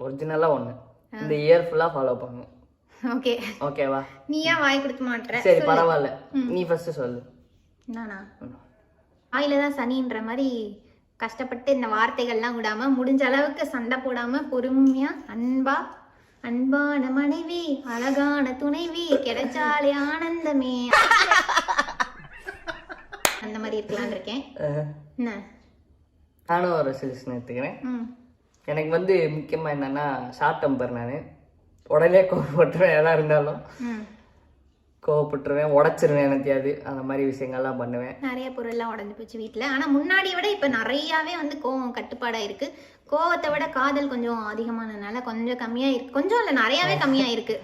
ஒரிஜினலா ஒன்று இந்த இயர் ஃபுல்லா ஃபாலோ பண்ணும். ஓகே ஓகேவா? நீ ஏன் வாய் கொடுத்து மாட்ற? சரி பரவாயில்ல, நீ ஃபர்ஸ்ட் சொல்லு. நானா? வாயில தான் சனின்ற மாதிரி கஷ்டப்பட்டு இந்த வார்த்தைகள்லாம் விடாம முடிஞ்ச அளவுக்கு சண்டை போடாம பொறுமையா அன்பா அன்பான மனைவி அழகான துணைவி கிடைச்சாலே ஆனந்தமே அந்த மாதிரி இருக்கலாம்னு இருக்கேன். என்ன நானும் ஒரு ரெசல்யூஷன் எடுத்துக்கிறேன். எனக்கு வந்து முக்கியமா என்னன்னா ஷார்ட் டெம்பர். நான் உடனே கோவப்பட்டுருவேன், எதா இருந்தாலும் கோவப்பட்டுருவேன், உடச்சிருவேன், எனத்தையாது அந்த மாதிரி விஷயங்கள்லாம் பண்ணுவேன். நிறைய பொருள்லாம் உடஞ்சி போச்சு வீட்டில். ஆனால் முன்னாடியை விட இப்போ நிறையாவே வந்து கோவம் கட்டுப்பாடாக இருக்கு. கோவத்தை விட காதல் கொஞ்சம் அதிகமானதுனால கொஞ்சம் கம்மியாக இருக்கு. கொஞ்சம் இல்லை, நிறையாவே கம்மியாக இருக்கு.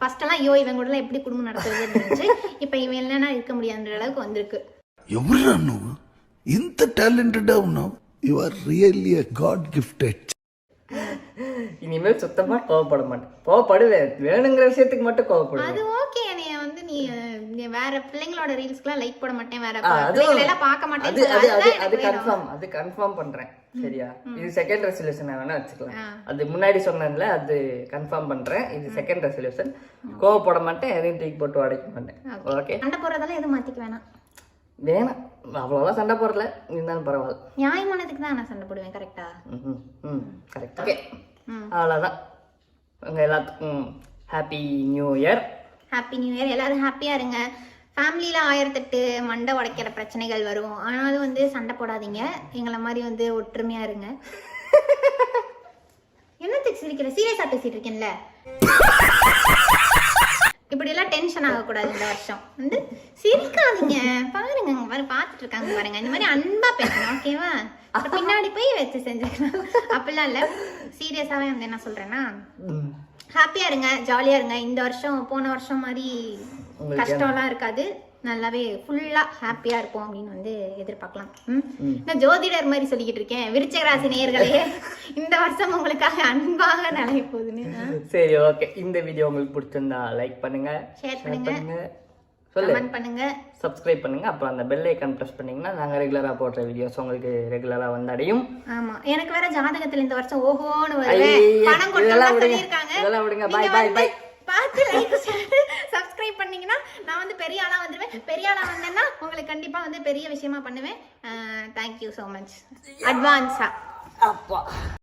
ஃபர்ஸ்டெல்லாம் ஐயோ இவன் கூட எப்படி குடும்பம் நடத்துறது இருந்துச்சு, இப்போ இவன் இல்லைன்னா இருக்க முடியாதுன்ற அளவுக்கு வந்திருக்கு. ఎవరు నువ్వు ఇంత టాలెంటెడ్ ఉన్నావు? You are really a god gifted. இனிமேல் சுத்தமா கோவப்பட மாட்டேன். கோவப்படுவேன், வேணுங்கிற விஷயத்துக்கு மட்டும் கோவப்படுவேன். அது ஓகே. நீ வந்து நீ வேற பிள்ளைங்களோட ரீல்ஸ்க்குலாம் லைக் போட மாட்டேன், வேற பிள்ளைங்களை எல்லாம் பார்க்க மாட்டேன். அது கன்ஃபார்ம் பண்றேன். சரியா? இது செகண்ட் ரெசல்யூஷன் வேணா வச்சுக்கலாம். அது முன்னாடி சொன்னேன்ல, அது கன்ஃபார்ம் பண்றேன். இது செகண்ட் ரெசல்யூஷன். கோவப்பட மாட்டேன், எதையும் தூக்கி போட்டு உடைக்க மாட்டேன். ஓகே? சண்டை போடுறதெல்லாம் எதுவும் மாத்திக்க வேணாம். வேணாம், அவ்வளோலாம் சண்டை போடல, இருந்தாலும் பரவாயில்ல. நியாயமானதுக்கு தான் நான் சண்டை போடுவேன். கரெக்டா? கரெக்ட். ஓகே, அவ்வளோதான். உங்கள் எல்லாத்துக்கும் happy new year. Happy new year. எல்லாரும் ஹாப்பியாக இருங்க. ஃபேமிலியில் 1008 மண்டை உடைக்கிற பிரச்சனைகள் வரும், ஆனாலும் வந்து சண்டை போடாதீங்க. எங்களை மாதிரி வந்து ஒற்றுமையாக இருங்க. என்னத்துக்கு சிரிக்கிற? சீரியஸாக பேசிட்டு இருக்கேன்ல. இப்படியெல்லாம் டென்ஷன் ஆகக்கூடாது. இந்த வருஷம் வந்து சிரிக்காதீங்க. பாருங்க, மாதிரி பார்த்துட்டு இருக்காங்க பாருங்க. இந்த மாதிரி அன்பா பேசணும், ஓகேவா? பின்னாடி போய் வச்சு செஞ்சுக்கலாம். அப்படிலாம் இல்லை, சீரியஸாவே வந்து என்ன சொல்றேன்னா, ஹாப்பியா இருங்க, ஜாலியா இருங்க. இந்த வருஷம் போன வருஷம் மாதிரி கஷ்டம்லாம் இருக்காது. நல்லாவே ஃபுல்லா ஹாப்பியா இருப்போம் அப்படின்னு வந்து எதிர்பார்க்கலாம். நான் ஜோதிடர் மாதிரி சொல்லிக்கிட்டு இருக்கேன். விருச்சிக ராசி நேயர்களே, இந்த வருஷம் உங்களுக்காக அன்பாக நடைய போகுதுன்னு. சரி, ஓகே. இந்த வீடியோ உங்களுக்கு பிடிச்சிருந்தா லைக் பண்ணுங்க, ஷேர் பண்ணுங்க, கமெண்ட் பண்ணுங்க, சப்ஸ்கிரைப் பண்ணுங்க. அப்புறம் அந்த பெல் ஐகான் பிரஸ் பண்ணீங்கன்னா நாங்க ரெகுலரா போடுற வீடியோஸ் உங்களுக்கு ரெகுலரா வந்து அடையும். ஆமா, எனக்கு வேற ஜாதகத்துல இந்த வருஷம் ஓஹோன்னு வருது. பணம் கொடுத்தலாம் சொல்லிருக்காங்க. இதெல்லாம் விடுங்க. Bye bye bye. பார்த்து லைக் சப்ஸ்கிரைப் பண்ணீங்கன்னா நான் வந்து பெரிய ஆளா வந்துருவேன். பெரிய ஆளா வந்தேன்னா உங்களுக்கு கண்டிப்பா வந்து பெரிய விஷயமா பண்ணுவேன். தேங்க்யூ ஸோ மச் அட்வான்ஸா. அப்பா.